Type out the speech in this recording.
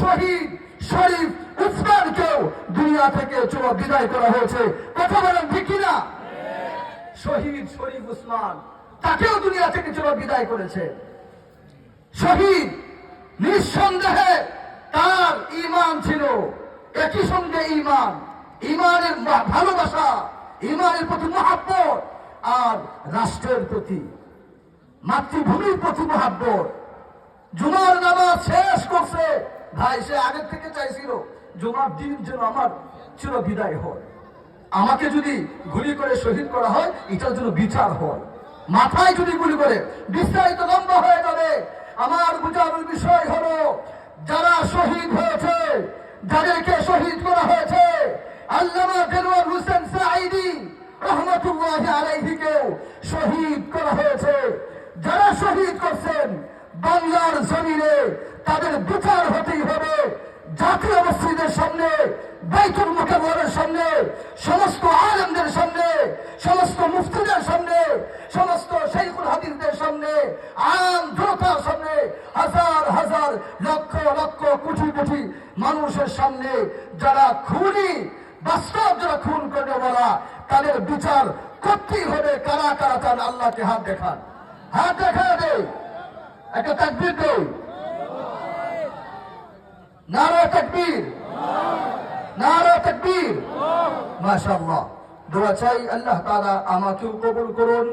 শহীদ শরীফ উসমানকেও দুনিয়া থেকে বিদায় করা হয়েছে। কথা বলেন ঠিক কিনা? শহীদ শরীফ উসমান তাকেও দুনিয়া থেকে বিদায় করেছে। শহীদ নিঃসন্দেহে তার ঈমান ছিল, একই সঙ্গে ঈমানের ভালোবাসা, ঈমানের প্রতি মহব্বত, আর রাষ্ট্রের প্রতি, মাতৃভূমির প্রতি মহব্বত। জুমার নামাজ শেষ করছে, ভাই সে আগের থেকে চাইছিল জুমার দিন যেন আমার বিদায় হয়, আমাকে যদি গুলি করে শহীদ করা হয় এটার জন্য বিচার হয়, মাথায় যদি গুলি করে। বিস্তারিত লম্বা হয়ে যাবে। আমার বোঝানোর বিষয় হলো, যারা শহীদ হয়েছে, যাদেরকে শহীদ করা হয়েছে, আল্লামা দেলোয়ার হোসেন সাঈদী রহমাতুল্লাহি আলাইহিকেও শহীদ করা হয়েছে। যারা শহীদ করছেন বাংলার জমিনে, তাদের বিচার হতেই হবে। জাতীয় মসজিদের সামনে, বাইতুল মুকাররমের সামনে, সমস্ত আলেমদের সামনে, সমস্ত মুফতিদের সামনে, সমস্ত শাইখুল হাদিসদের সামনে, আম জনতার সামনে, হাজার হাজার লক্ষ লক্ষ কোটি কোটি মানুষের সামনে যারা খুনি, বাস্তব যারা খুন করে বলা, তাদের বিচার করতেই হবে। কারা কারা চান আল্লাহকে হাত দেখান, হাত দেখা দেয়, একটা তাকবীর দেয়, নারা তাকবীর, নারা তাকবীর। মাশাআল্লাহ। দোয়া চাই আল্লাহ তাআলা আমাকেও কবুল করুন।